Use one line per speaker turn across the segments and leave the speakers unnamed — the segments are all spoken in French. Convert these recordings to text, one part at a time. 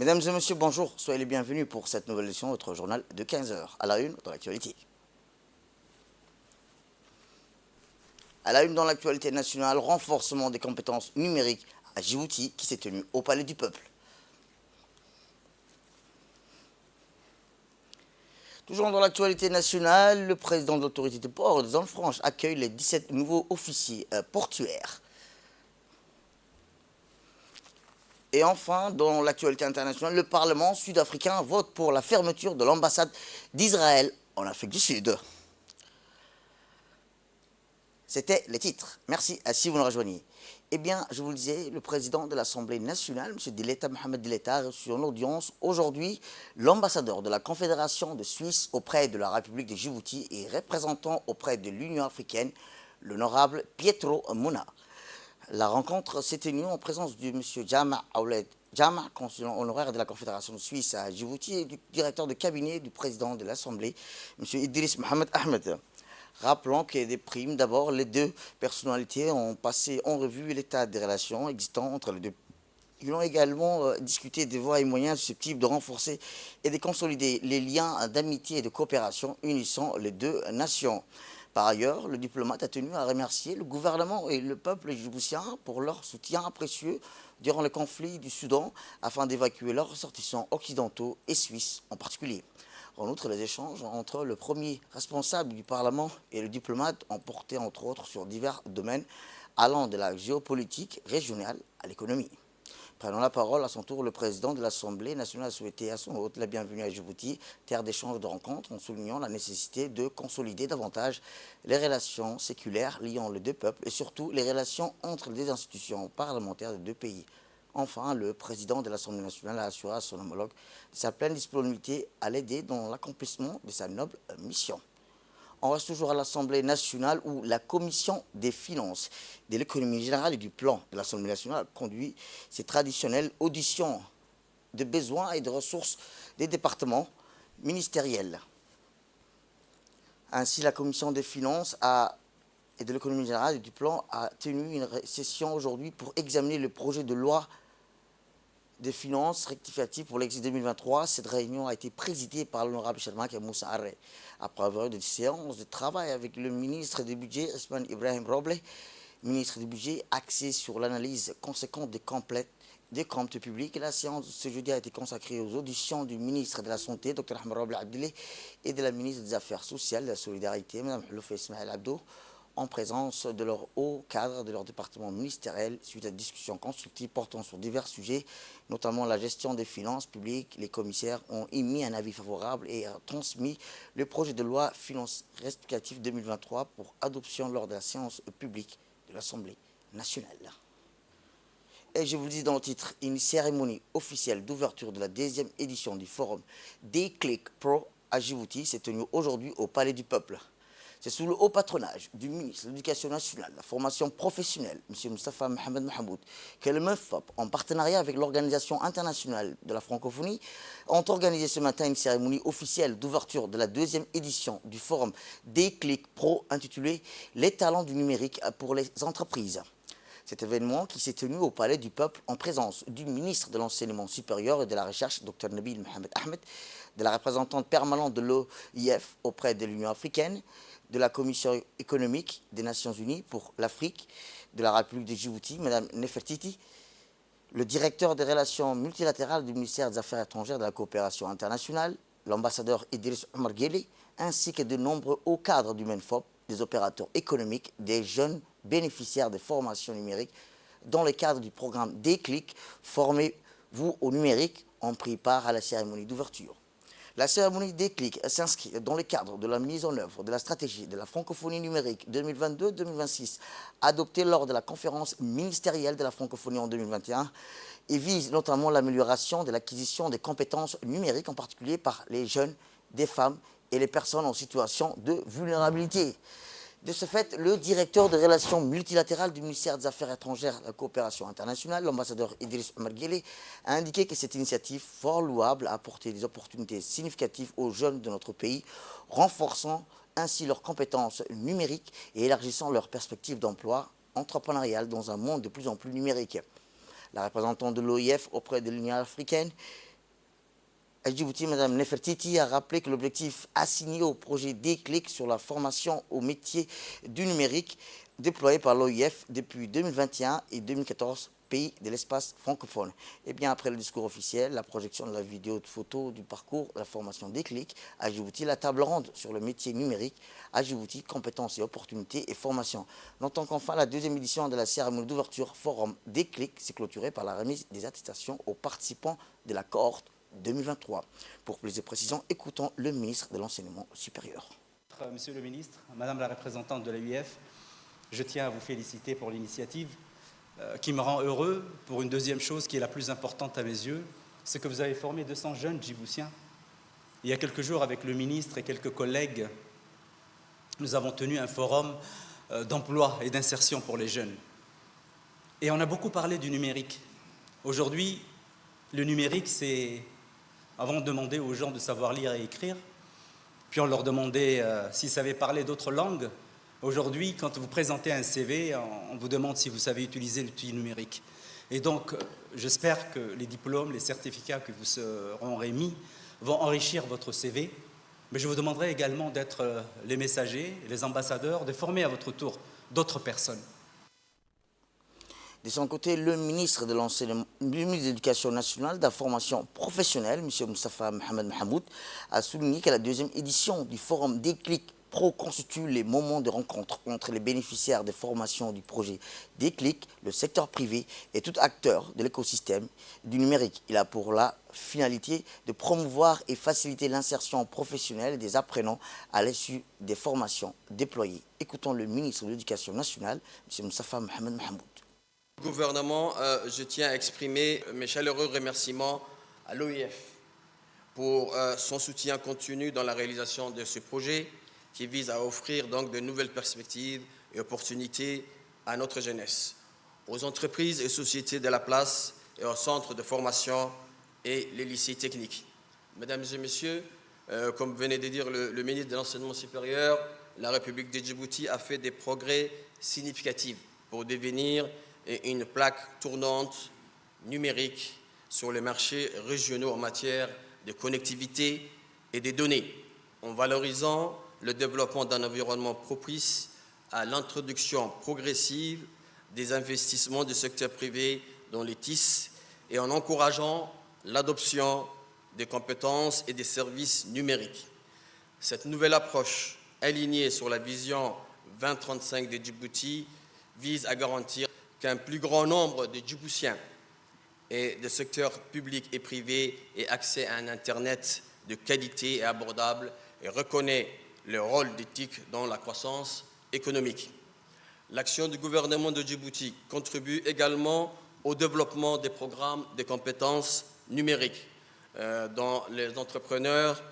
Mesdames et messieurs, bonjour, soyez les bienvenus pour cette nouvelle édition de notre journal de 15 heures. À la une dans l'actualité. À la une dans l'actualité nationale, renforcement des compétences numériques à Djibouti qui s'est tenu au Palais du Peuple. Toujours dans l'actualité nationale, le président de l'autorité de port de Zone-Franche accueille les 17 nouveaux officiers portuaires. Et enfin, dans l'actualité internationale, le Parlement sud-africain vote pour la fermeture de l'ambassade d'Israël en Afrique du Sud. C'était les titres. Merci à si vous nous rejoignez. Eh bien, je vous le disais, le président de l'Assemblée nationale, M. Dileta Mohamed Dileta, a reçu en audience aujourd'hui l'ambassadeur de la Confédération de Suisse auprès de la République de Djibouti et représentant auprès de l'Union africaine, l'honorable Pietro Mouna. La rencontre s'est tenue en présence de M. Jama Aouled Jama, consul honoraire de la Confédération suisse à Djibouti, et du directeur de cabinet du président de l'Assemblée, M. Idriss Mohamed Ahmed. Rappelons que des primes, d'abord, les deux personnalités ont passé en revue l'état des relations existantes entre les deux. Ils ont également discuté des voies et moyens susceptibles de renforcer et de consolider les liens d'amitié et de coopération unissant les deux nations. Par ailleurs, le diplomate a tenu à remercier le gouvernement et le peuple djiboutien pour leur soutien précieux durant le conflit du Soudan afin d'évacuer leurs ressortissants occidentaux et suisses en particulier. En outre, les échanges entre le premier responsable du Parlement et le diplomate ont porté entre autres sur divers domaines allant de la géopolitique régionale à l'économie. Prenant la parole à son tour, le président de l'Assemblée nationale a souhaité à son hôte la bienvenue à Djibouti, terre d'échange de rencontres, en soulignant la nécessité de consolider davantage les relations séculaires liant les deux peuples et surtout les relations entre les institutions parlementaires des deux pays. Enfin, le président de l'Assemblée nationale a assuré à son homologue de sa pleine disponibilité à l'aider dans l'accomplissement de sa noble mission. On reste toujours à l'Assemblée nationale où la Commission des finances, de l'économie générale et du plan de l'Assemblée nationale conduit ses traditionnelles auditions de besoins et de ressources des départements ministériels. Ainsi, la Commission des finances et de l'économie générale et du plan a tenu une session aujourd'hui pour examiner le projet de loi des finances rectificatives pour l'exercice 2023. Cette réunion a été présidée par l'honorable Shermak Moussa Arre. Après avoir eu des séances de travail avec le ministre du Budget, Ousmane Ibrahim Roble, ministre du Budget, axé sur l'analyse conséquente des comptes publics. La séance de ce jeudi a été consacrée aux auditions du ministre de la Santé, Dr Ahmed Roble Abdeli, et de la ministre des Affaires sociales et de la Solidarité, Mme Hloufa Ismaël Abdo, en présence de leur haut cadre de leur département ministériel, suite à des discussions constructives portant sur divers sujets, notamment la gestion des finances publiques. Les commissaires ont émis un avis favorable et transmis le projet de loi finances rectificative 2023 pour adoption lors de la séance publique de l'Assemblée nationale. Et je vous le dis dans le titre, une cérémonie officielle d'ouverture de la deuxième édition du forum Déclic Pro à Djibouti s'est tenue aujourd'hui au Palais du Peuple. C'est sous le haut patronage du ministre de l'Éducation nationale, la formation professionnelle, M. Moustapha Mohamed Mahmoud, que le MEFOP, en partenariat avec l'Organisation internationale de la francophonie, ont organisé ce matin une cérémonie officielle d'ouverture de la deuxième édition du forum Déclic Pro intitulé « Les talents du numérique pour les entreprises ». Cet événement qui s'est tenu au Palais du Peuple en présence du ministre de l'Enseignement supérieur et de la Recherche, Dr Nabil Mohamed Ahmed, de la représentante permanente de l'OIF auprès de l'Union africaine, de la Commission économique des Nations Unies pour l'Afrique, de la République de Djibouti, Mme Nefertiti, le directeur des relations multilatérales du ministère des Affaires étrangères et de la coopération internationale, l'ambassadeur Idriss Omar Guelleh, ainsi que de nombreux hauts cadres du MENFOP, des opérateurs économiques, des jeunes bénéficiaires des formations numériques dans le cadre du programme Déclic, Formez-vous au numérique, ont pris part à la cérémonie d'ouverture. La cérémonie Déclic s'inscrit dans le cadre de la mise en œuvre de la stratégie de la francophonie numérique 2022-2026, adoptée lors de la conférence ministérielle de la francophonie en 2021, et vise notamment l'amélioration de l'acquisition des compétences numériques, en particulier par les jeunes, des femmes et les personnes en situation de vulnérabilité. De ce fait, le directeur des relations multilatérales du ministère des Affaires étrangères et de la coopération internationale, l'ambassadeur Idriss Omar Guelleh, a indiqué que cette initiative fort louable a apporté des opportunités significatives aux jeunes de notre pays, renforçant ainsi leurs compétences numériques et élargissant leurs perspectives d'emploi entrepreneurial dans un monde de plus en plus numérique. La représentante de l'OIF auprès de l'Union africaine, À Djibouti, Mme Nefertiti a rappelé que l'objectif assigné au projet Déclic sur la formation au métier du numérique déployé par l'OIF depuis 2021 et 2014 pays de l'espace francophone. Et bien après le discours officiel, la projection de la vidéo de photo du parcours de la formation Déclic à Djibouti, la table ronde sur le métier numérique à Djibouti, compétences et opportunités et formation. Notons qu'enfin la deuxième édition de la cérémonie d'ouverture Forum Déclic s'est clôturée par la remise des attestations aux participants de la cohorte 2023. Pour plus de précisions, écoutons le ministre de l'Enseignement supérieur.
Monsieur le ministre, Madame la représentante de l'AUF, je tiens à vous féliciter pour l'initiative qui me rend heureux pour une deuxième chose qui est la plus importante à mes yeux, c'est que vous avez formé 200 jeunes djiboutiens. Il y a quelques jours, avec le ministre et quelques collègues, nous avons tenu un forum d'emploi et d'insertion pour les jeunes. Et on a beaucoup parlé du numérique. Aujourd'hui, le numérique, c'est... Avant, on demandait aux gens de savoir lire et écrire, puis on leur demandait s'ils savaient parler d'autres langues. Aujourd'hui, quand vous présentez un CV, on vous demande si vous savez utiliser l'outil numérique. Et donc, j'espère que les diplômes, les certificats que vous seront remis vont enrichir votre CV. Mais je vous demanderai également d'être les messagers, les ambassadeurs, de former à votre tour d'autres personnes.
De son côté, le ministre de l'Éducation nationale, de la formation professionnelle, M. Moustapha Mohamed Mahamoud, a souligné que la deuxième édition du Forum Déclic Pro constitue les moments de rencontre entre les bénéficiaires des formations du projet Déclic, le secteur privé et tout acteur de l'écosystème du numérique. Il a pour la finalité de promouvoir et faciliter l'insertion professionnelle des apprenants à l'issue des formations déployées. Écoutons le ministre de l'Éducation nationale, M. Moustapha Mohamed Mahamoud.
Gouvernement, je tiens à exprimer mes chaleureux remerciements à l'OIF pour son soutien continu dans la réalisation de ce projet qui vise à offrir donc de nouvelles perspectives et opportunités à notre jeunesse, aux entreprises et sociétés de la place et aux centres de formation et les lycées techniques. Mesdames et messieurs, comme venait de dire le ministre de l'Enseignement supérieur, la République de Djibouti a fait des progrès significatifs pour devenir et une plaque tournante numérique sur les marchés régionaux en matière de connectivité et des données, en valorisant le développement d'un environnement propice à l'introduction progressive des investissements du secteur privé dans les TIS et en encourageant l'adoption des compétences et des services numériques. Cette nouvelle approche, alignée sur la vision 2035 de Djibouti, vise à garantir qu'un plus grand nombre de Djiboutiens et de secteurs publics et privés aient accès à un Internet de qualité et abordable et reconnaît le rôle d'éthique dans la croissance économique. L'action du gouvernement de Djibouti contribue également au développement des programmes de compétences numériques dans les entrepreneurs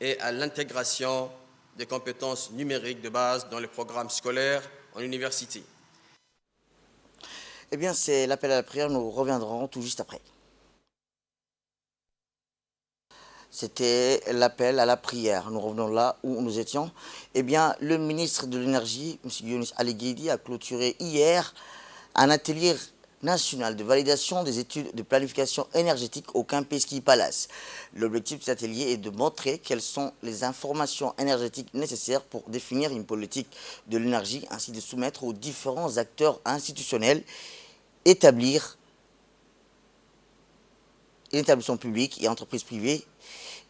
et à l'intégration des compétences numériques de base dans les programmes scolaires en université.
Eh bien, c'est l'appel à la prière, nous reviendrons tout juste après. C'était l'appel à la prière. Nous revenons là où nous étions. Eh bien, le ministre de l'Énergie, M. Younis Ali Guedi, a clôturé hier un atelier national de validation des études de planification énergétique au Kempinski Palace. L'objectif de cet atelier est de montrer quelles sont les informations énergétiques nécessaires pour définir une politique de l'énergie, ainsi de soumettre aux différents acteurs institutionnels, établir une établissement public et entreprises privées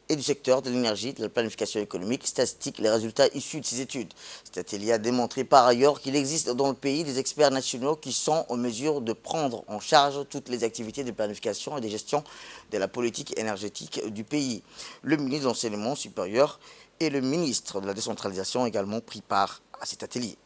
et du secteur de l'énergie, de la planification économique, statistique, les résultats issus de ces études. Cet atelier a démontré par ailleurs qu'il existe dans le pays des experts nationaux qui sont en mesure de prendre en charge toutes les activités de planification et de gestion de la politique énergétique du pays. Le ministre de l'Enseignement supérieur et le ministre de la décentralisation ont également pris part à cet atelier.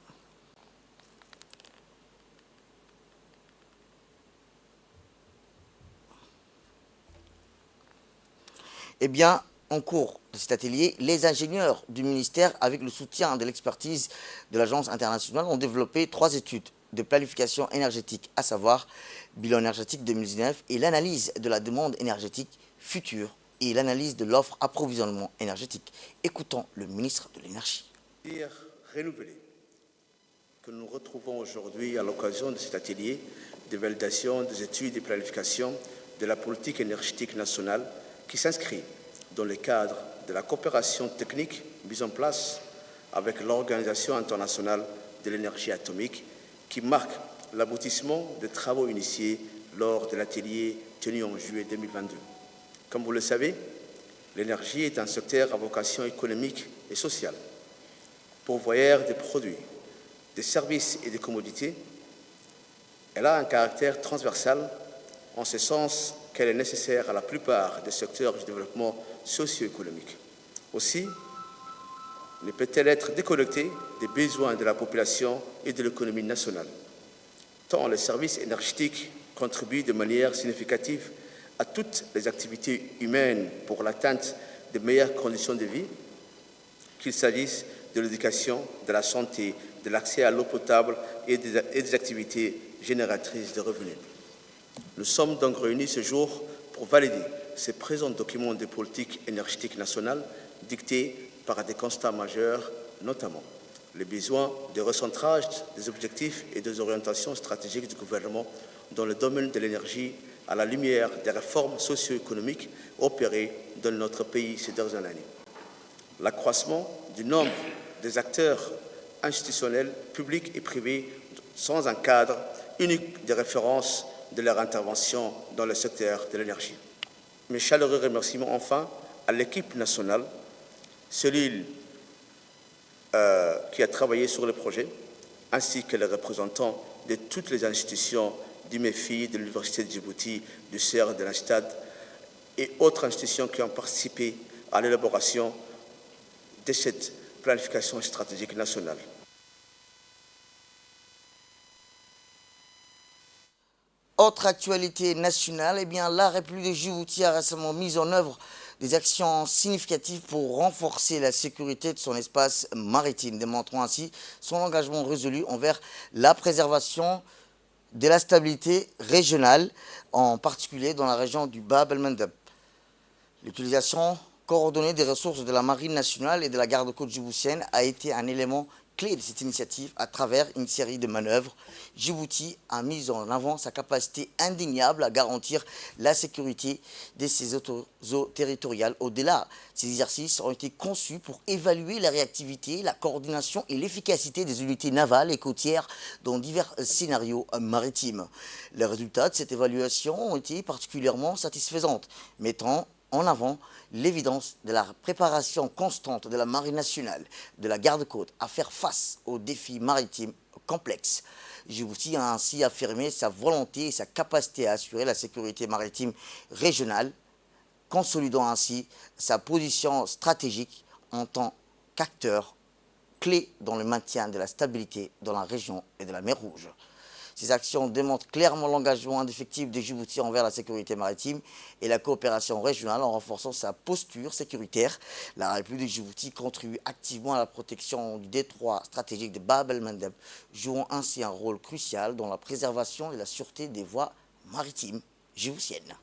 Eh bien, en cours de cet atelier, les ingénieurs du ministère, avec le soutien de l'expertise de l'Agence internationale, ont développé 3 études de planification énergétique, à savoir bilan énergétique 2019 et l'analyse de la demande énergétique future et l'analyse de l'offre approvisionnement énergétique. Écoutons le ministre de l'Énergie.
Renouvelé que nous retrouvons aujourd'hui à l'occasion de cet atelier de validation des études de planification de la politique énergétique nationale qui s'inscrit dans le cadre de la coopération technique mise en place avec l'Organisation internationale de l'énergie atomique qui marque l'aboutissement des travaux initiés lors de l'atelier tenu en juillet 2022. Comme vous le savez, l'énergie est un secteur à vocation économique et sociale. Pourvoyeur des produits, des services et des commodités, elle a un caractère transversal en ce sens qu'elle est nécessaire à la plupart des secteurs du développement socio-économique. Aussi, ne peut-elle être déconnectée des besoins de la population et de l'économie nationale, tant les services énergétiques contribuent de manière significative à toutes les activités humaines pour l'atteinte de meilleures conditions de vie, qu'il s'agisse de l'éducation, de la santé, de l'accès à l'eau potable et des activités génératrices de revenus. Nous sommes donc réunis ce jour pour valider ces présents documents de politique énergétique nationale dictés par des constats majeurs, notamment les besoins de recentrage des objectifs et des orientations stratégiques du gouvernement dans le domaine de l'énergie à la lumière des réformes socio-économiques opérées dans notre pays ces dernières années. L'accroissement du nombre des acteurs institutionnels, publics et privés, sans un cadre unique de référence de leur intervention dans le secteur de l'énergie. Mes chaleureux remerciements enfin à l'équipe nationale, cellule qui a travaillé sur le projet, ainsi que les représentants de toutes les institutions du MEFI, de l'Université de Djibouti, du CERN, de l'Instad et autres institutions qui ont participé à l'élaboration de cette planification stratégique nationale.
Autre actualité nationale, eh bien, la République de Djibouti a récemment mis en œuvre des actions significatives pour renforcer la sécurité de son espace maritime, démontrant ainsi son engagement résolu envers la préservation de la stabilité régionale, en particulier dans la région du Bab el-Mandeb. L'utilisation coordonnée des ressources de la Marine nationale et de la garde-côte djiboutienne a été un élément clé de cette initiative à travers une série de manœuvres. Djibouti a mis en avant sa capacité indéniable à garantir la sécurité de ses eaux territoriales. Au-delà, ces exercices ont été conçus pour évaluer la réactivité, la coordination et l'efficacité des unités navales et côtières dans divers scénarios maritimes. Les résultats de cette évaluation ont été particulièrement satisfaisants, mettant en avant l'évidence de la préparation constante de la Marine nationale, de la garde-côte à faire face aux défis maritimes complexes. Djibouti a ainsi affirmé sa volonté et sa capacité à assurer la sécurité maritime régionale, consolidant ainsi sa position stratégique en tant qu'acteur clé dans le maintien de la stabilité dans la région et de la mer Rouge. Ces actions démontrent clairement l'engagement indéfectible de Djibouti envers la sécurité maritime et la coopération régionale en renforçant sa posture sécuritaire. La République de Djibouti contribue activement à la protection du détroit stratégique de Bab el-Mandeb, jouant ainsi un rôle crucial dans la préservation et la sûreté des voies maritimes djiboutiennes.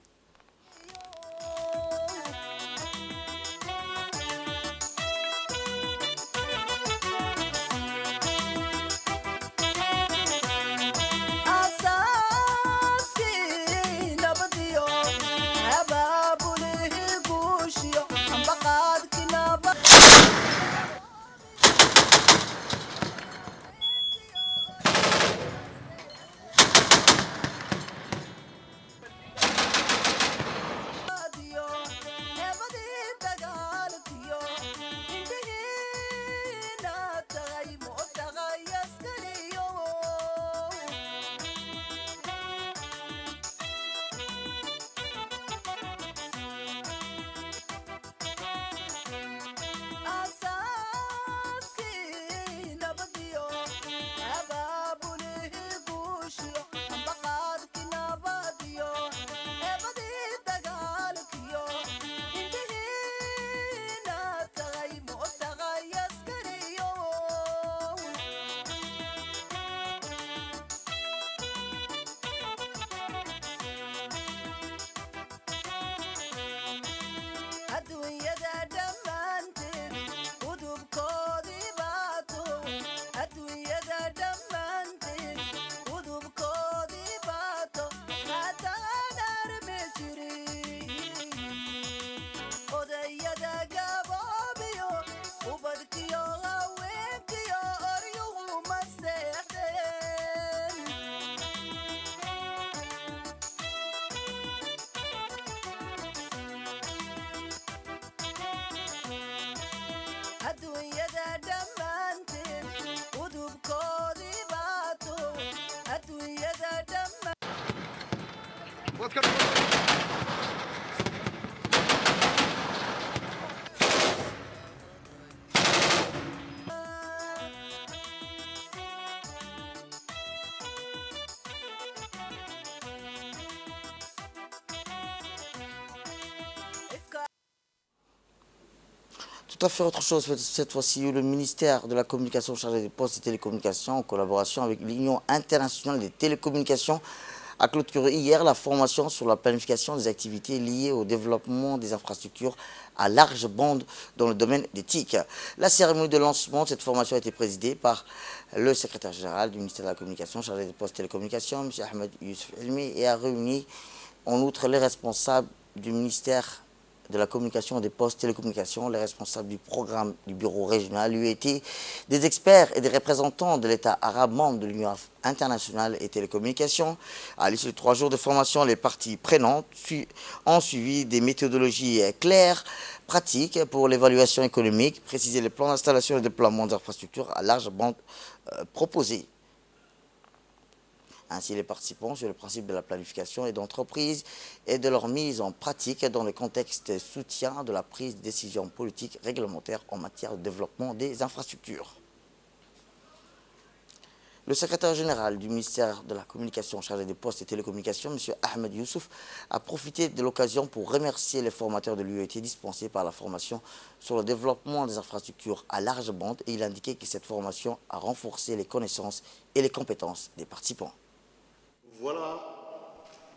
Tout à fait autre chose, cette fois-ci, le ministère de la Communication chargé des Postes et Télécommunications, en collaboration avec l'Union internationale des télécommunications, a clôturé hier la formation sur la planification des activités liées au développement des infrastructures à large bande dans le domaine des TIC. La cérémonie de lancement de cette formation a été présidée par le secrétaire général du ministère de la Communication chargé des Postes et Télécommunications, M. Ahmed Youssouf Elmi, et a réuni en outre les responsables du ministère de la Communication, des Postes, Télécommunications, les responsables du programme du bureau régional, l'UET, des experts et des représentants de l'État arabe membre de l'Union internationale et télécommunications. À l'issue de 3 jours de formation, les parties prenantes ont suivi des méthodologies claires, pratiques pour l'évaluation économique, préciser les plans d'installation et de déploiement d'infrastructures à large bande proposés. Ainsi, les participants sur le principe de la planification et d'entreprise et de leur mise en pratique dans le contexte de soutien de la prise de décisions politiques réglementaires en matière de développement des infrastructures. Le secrétaire général du ministère de la Communication chargé des Postes et Télécommunications, M. Ahmed Youssouf, a profité de l'occasion pour remercier les formateurs de l'UET dispensés par la formation sur le développement des infrastructures à large bande, et il a indiqué que cette formation a renforcé les connaissances et les compétences des participants.
Voilà,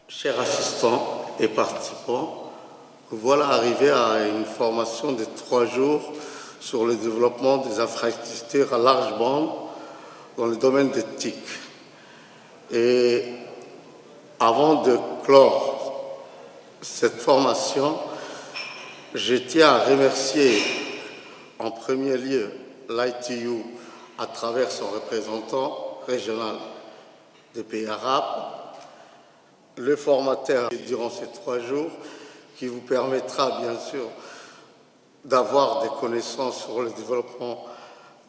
chers assistants et participants, voilà arrivé à une formation de 3 jours sur le développement des infrastructures à large bande dans le domaine des TIC. Et avant de clore cette formation, je tiens à remercier en premier lieu l'ITU à travers son représentant régional des pays arabes, le formateur durant ces 3 jours qui vous permettra bien sûr d'avoir des connaissances sur le développement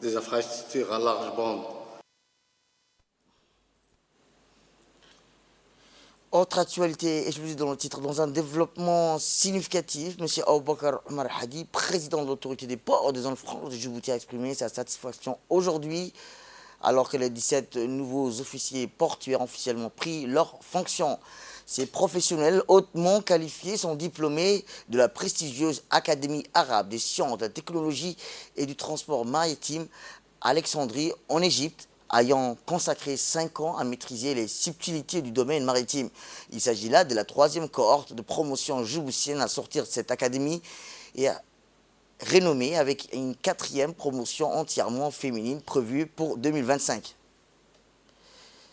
des infrastructures à large bande.
Autre actualité, et je vous dis dans le titre, dans un développement significatif, M. Aboubakar Omar Hadi, président de l'autorité des ports des zones franches de Djibouti, a exprimé sa satisfaction aujourd'hui, alors que les 17 nouveaux officiers portuaires ont officiellement pris leurs fonctions. Ces professionnels hautement qualifiés sont diplômés de la prestigieuse Académie arabe des sciences, de la technologie et du transport maritime à Alexandrie, en Égypte, ayant consacré 5 ans à maîtriser les subtilités du domaine maritime. Il s'agit là de la 3e cohorte de promotion djiboutienne à sortir de cette académie et à rénommée avec une 4e promotion entièrement féminine prévue pour 2025.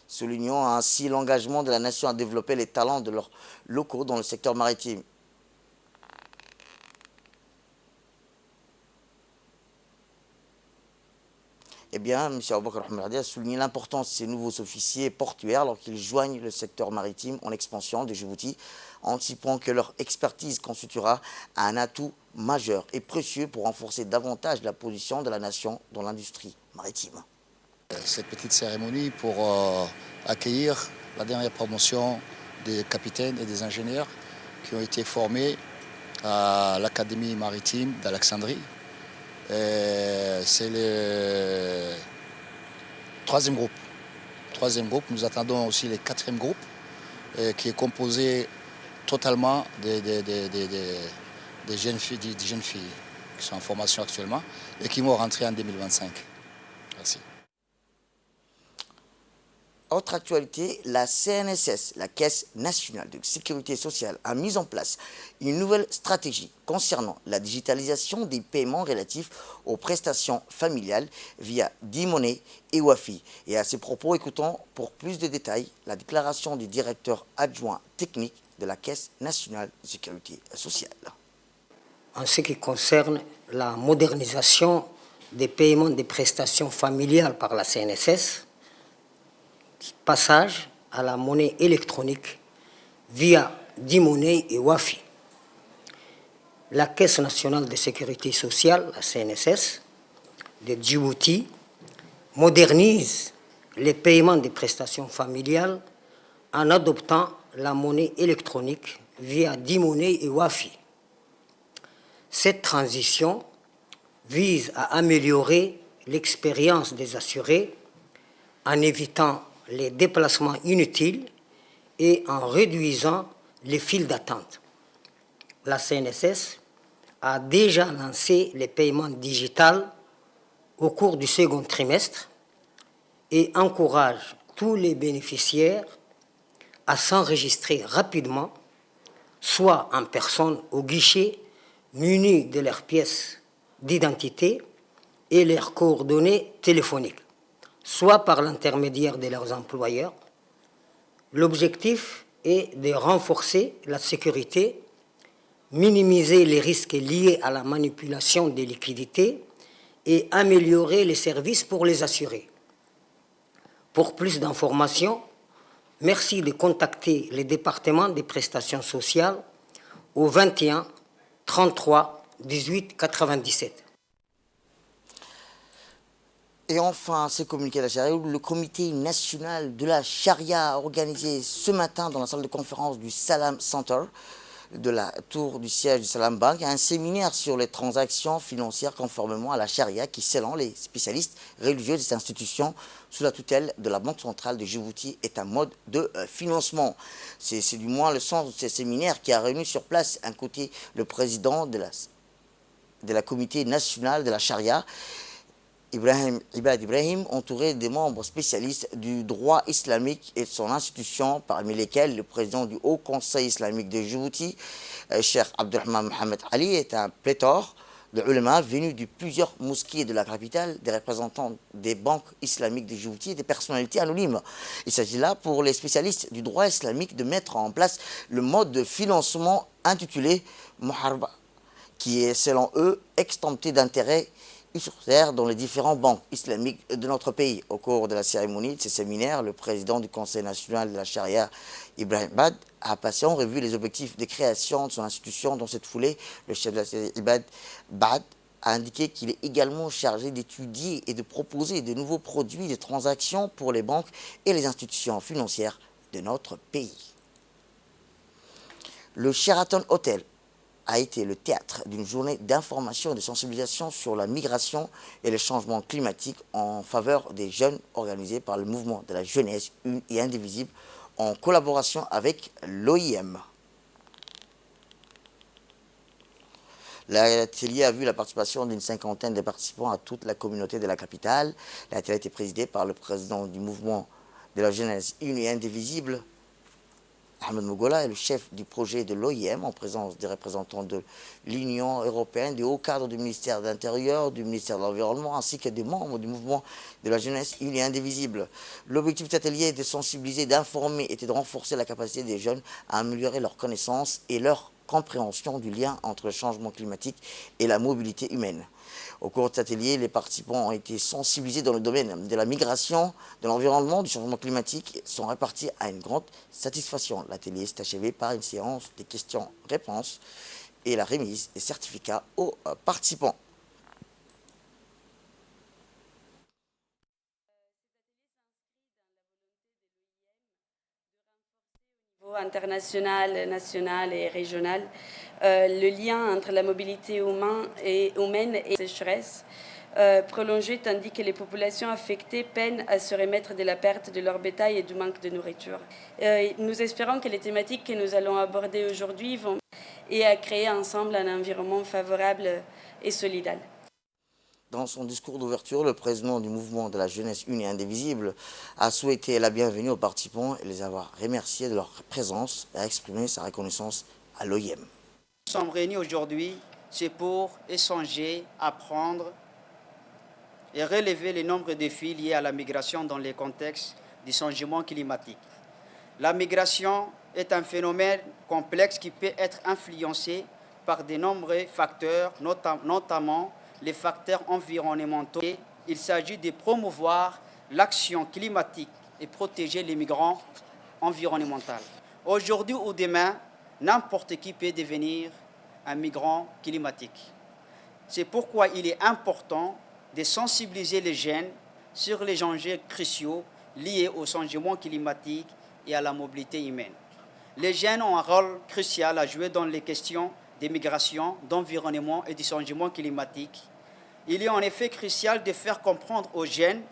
Soulignant ainsi l'engagement de la nation à développer les talents de leurs locaux dans le secteur maritime. Eh bien, M. Aboubakar Ahmed a souligné l'importance de ces nouveaux officiers portuaires alors qu'ils joignent le secteur maritime en expansion de Djibouti, anticipant que leur expertise constituera un atout majeur et précieux pour renforcer davantage la position de la nation dans l'industrie maritime.
Cette petite cérémonie pour accueillir la dernière promotion des capitaines et des ingénieurs qui ont été formés à l'Académie maritime d'Alexandrie. C'est le 3e groupe. Nous attendons aussi le 4e groupe qui est composé totalement des jeunes filles qui sont en formation actuellement et qui vont rentrer en 2025. Merci.
Autre actualité, la CNSS, la Caisse nationale de sécurité sociale, a mis en place une nouvelle stratégie concernant la digitalisation des paiements relatifs aux prestations familiales via D-Money et Wafi. Et à ces propos, écoutons pour plus de détails la déclaration du directeur adjoint technique de la Caisse nationale de sécurité sociale.
En ce qui concerne la modernisation des paiements des prestations familiales par la CNSS, passage à la monnaie électronique via D-Money et Wafi. La Caisse nationale de sécurité sociale, la CNSS, de Djibouti, modernise les paiements des prestations familiales en adoptant la monnaie électronique via D-Money et Wafi. Cette transition vise à améliorer l'expérience des assurés en évitant les déplacements inutiles et en réduisant les files d'attente. La CNSS a déjà lancé les paiements digitaux au cours du second trimestre et encourage tous les bénéficiaires à s'enregistrer rapidement, soit en personne au guichet, munis de leurs pièces d'identité et leurs coordonnées téléphoniques, soit par l'intermédiaire de leurs employeurs. L'objectif est de renforcer la sécurité, minimiser les risques liés à la manipulation des liquidités et améliorer les services pour les assurés. Pour plus d'informations, merci de contacter le département des prestations sociales au 21 33 18 97.
Et enfin, ce communiqué de la charia, le comité national de la charia a organisé ce matin dans la salle de conférence du Salam Center, de la tour du siège du Salam Bank, un séminaire sur les transactions financières conformément à la charia qui selon les spécialistes religieux des institutions sous la tutelle de la Banque centrale de Djibouti est un mode de financement. C'est du moins le sens de ce séminaire qui a réuni sur place un côté le président de la comité nationale de la charia, Ibad Ibrahim, entouré des membres spécialistes du droit islamique et de son institution, parmi lesquels le président du Haut Conseil islamique de Djibouti, Cheikh Abdurrahman Mohamed Ali, est un pléthore de ulama venus de plusieurs mosquées de la capitale, des représentants des banques islamiques de Djibouti et des personnalités anonymes. Il s'agit là pour les spécialistes du droit islamique de mettre en place le mode de financement intitulé Muharba, qui est selon eux exempté d'intérêts sur terre dans les différentes banques islamiques de notre pays. Au cours de la cérémonie de ce séminaire, le président du Conseil national de la charia, Ibrahim Bad, a passé en revue les objectifs de création de son institution. Dans cette foulée, le chef de la charia, Ibad Bad, a indiqué qu'il est également chargé d'étudier et de proposer de nouveaux produits de transactions pour les banques et les institutions financières de notre pays. Le Sheraton Hotel a été le théâtre d'une journée d'information et de sensibilisation sur la migration et les changements climatiques en faveur des jeunes organisée par le mouvement de la jeunesse une et indivisible en collaboration avec l'OIM. L'atelier a vu la participation d'une cinquantaine de participants à toute la communauté de la capitale. L'atelier a été présidé par le président du mouvement de la jeunesse une et indivisible, Ahmed Mougola, est le chef du projet de l'OIM en présence des représentants de l'Union européenne, des hauts cadres du ministère de l'Intérieur, du ministère de l'Environnement, ainsi que des membres du mouvement de la jeunesse une et indivisible. L'objectif de cet atelier est de sensibiliser, d'informer et de renforcer la capacité des jeunes à améliorer leurs connaissances et leur compréhension du lien entre le changement climatique et la mobilité humaine. Au cours de cet atelier, les participants ont été sensibilisés dans le domaine de la migration, de l'environnement, du changement climatique et sont répartis à une grande satisfaction. L'atelier s'est achevé par une séance de questions-réponses et la remise des certificats aux participants.
International, national et régional, le lien entre la mobilité humaine et la sécheresse prolongée, tandis que les populations affectées peinent à se remettre de la perte de leur bétail et du manque de nourriture. Nous espérons que les thématiques que nous allons aborder aujourd'hui vont et à créer ensemble un environnement favorable et solidaire.
Dans son discours d'ouverture, le président du mouvement de la jeunesse une et indivisible a souhaité la bienvenue aux participants et les avoir remerciés de leur présence et a exprimé sa reconnaissance à l'OIM.
Nous sommes réunis aujourd'hui, c'est pour échanger, apprendre et relever les nombreux défis liés à la migration dans les contextes du changement climatique. La migration est un phénomène complexe qui peut être influencé par de nombreux facteurs, notamment les facteurs environnementaux. Il s'agit de promouvoir l'action climatique et protéger les migrants environnementaux. Aujourd'hui ou demain, n'importe qui peut devenir un migrant climatique. C'est pourquoi il est important de sensibiliser les jeunes sur les enjeux cruciaux liés au changement climatique et à la mobilité humaine. les jeunes ont un rôle crucial à jouer dans les questions des migrations, d'environnement et du changement climatique. Il est en effet crucial de faire comprendre aux jeunes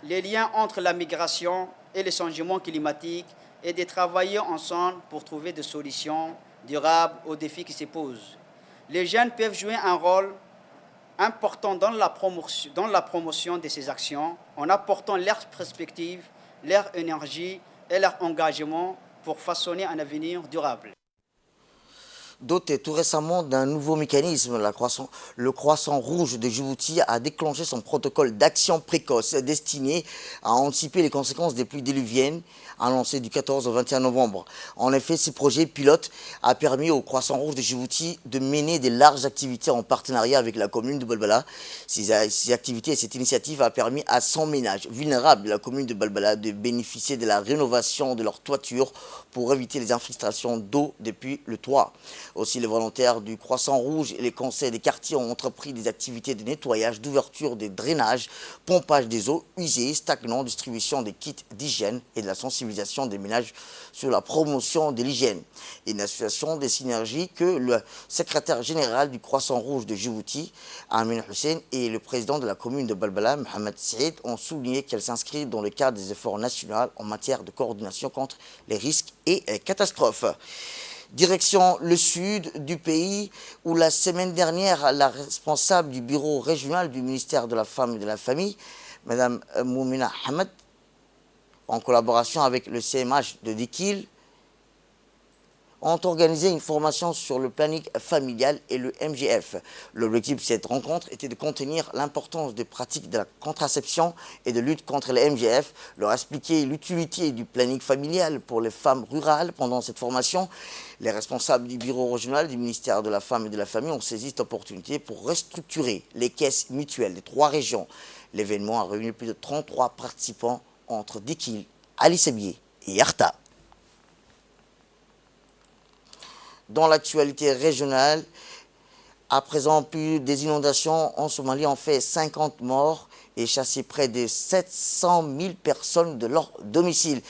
les liens entre la migration et le changement climatique et de travailler ensemble pour trouver des solutions durables aux défis qui se posent. Les jeunes peuvent jouer un rôle important dans la promotion de ces actions en apportant leur perspective, leur énergie et leur engagement pour façonner un avenir durable.
Doté tout récemment d'un nouveau mécanisme, le Croissant Rouge de Djibouti a déclenché son protocole d'action précoce destiné à anticiper les conséquences des pluies diluviennes annoncées du 14 au 21 novembre. En effet, ce projet pilote a permis au Croissant Rouge de Djibouti de mener des larges activités en partenariat avec la commune de Balbala. Ces activités et cette initiative a permis à 100 ménages vulnérables de la commune de Balbala de bénéficier de la rénovation de leur toiture pour éviter les infiltrations d'eau depuis le toit. Aussi, les volontaires du Croissant Rouge et les conseils des quartiers ont entrepris des activités de nettoyage, d'ouverture des drainages, pompage des eaux usées, stagnants, distribution des kits d'hygiène et de la sensibilisation des ménages sur la promotion de l'hygiène. Une association des synergies que le secrétaire général du Croissant Rouge de Djibouti, Amin Hussein, et le président de la commune de Balbala, Mohamed Saïd, ont souligné qu'elle s'inscrit dans le cadre des efforts nationaux en matière de coordination contre les risques et catastrophes. Direction le sud du pays où la semaine dernière, la responsable du bureau régional du ministère de la Femme et de la Famille, Mme Moumina Hamad, en collaboration avec le CMH de Dikil, ont organisé une formation sur le planning familial et le MGF. L'objectif de cette rencontre était de contenir l'importance des pratiques de la contraception et de lutte contre le MGF, leur expliquer l'utilité du planning familial pour les femmes rurales pendant cette formation. Les responsables du bureau régional du ministère de la Femme et de la Famille ont saisi cette opportunité pour restructurer les caisses mutuelles des 3 régions. L'événement a réuni plus de 33 participants entre Dikil, Ali Sebier et Yarta. Dans l'actualité régionale, à présent, plus des inondations en Somalie ont fait 50 morts et chassé près de 700 000 personnes de leur domicile.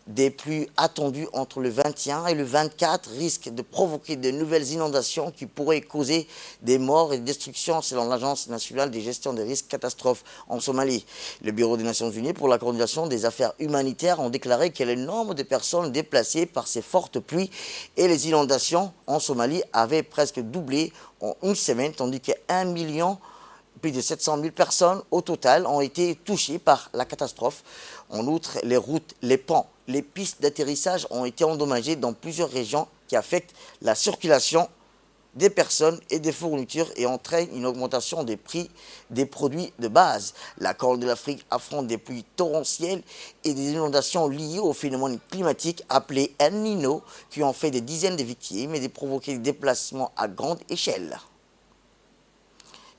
Des pluies attendues entre le 21 et le 24 risquent de provoquer de nouvelles inondations qui pourraient causer des morts et des destructions selon l'Agence nationale de gestion des risques catastrophes en Somalie. Le Bureau des Nations Unies pour la coordination des affaires humanitaires ont déclaré que le nombre de personnes déplacées par ces fortes pluies et les inondations en Somalie avait presque doublé en une semaine, tandis que plus de 700 000 personnes au total ont été touchées par la catastrophe. En outre, les routes, les ponts, les pistes d'atterrissage ont été endommagées dans plusieurs régions qui affectent la circulation des personnes et des fournitures et entraînent une augmentation des prix des produits de base. La Corne de l'Afrique affronte des pluies torrentielles et des inondations liées au phénomène climatique appelé El Niño qui ont fait des dizaines de victimes et de provoquer des déplacements à grande échelle.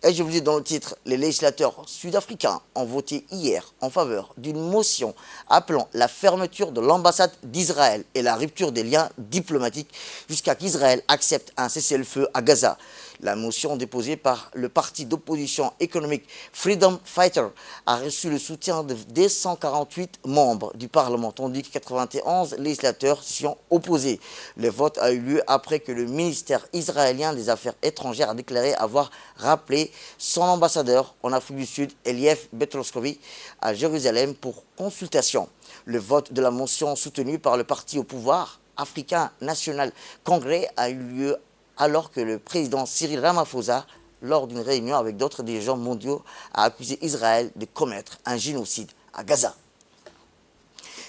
Et je vous dis dans le titre, les législateurs sud-africains ont voté hier en faveur d'une motion appelant la fermeture de l'ambassade d'Israël et la rupture des liens diplomatiques jusqu'à qu'Israël accepte un cessez-le-feu à Gaza. La motion déposée par le parti d'opposition économique Freedom Fighter a reçu le soutien de 248 membres du Parlement, tandis que 91 législateurs s'y sont opposés. Le vote a eu lieu après que le ministère israélien des Affaires étrangères a déclaré avoir rappelé son ambassadeur en Afrique du Sud, Elief Betroskovi, à Jérusalem pour consultation. Le vote de la motion soutenue par le parti au pouvoir, Africain National Congrès, a eu lieu alors que le président Cyril Ramaphosa, lors d'une réunion avec d'autres dirigeants mondiaux, a accusé Israël de commettre un génocide à Gaza.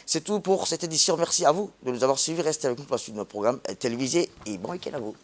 C'est tout pour cette édition. Merci à vous de nous avoir suivis. Restez avec nous pour la suite de notre programme télévisé et bon week-end à vous.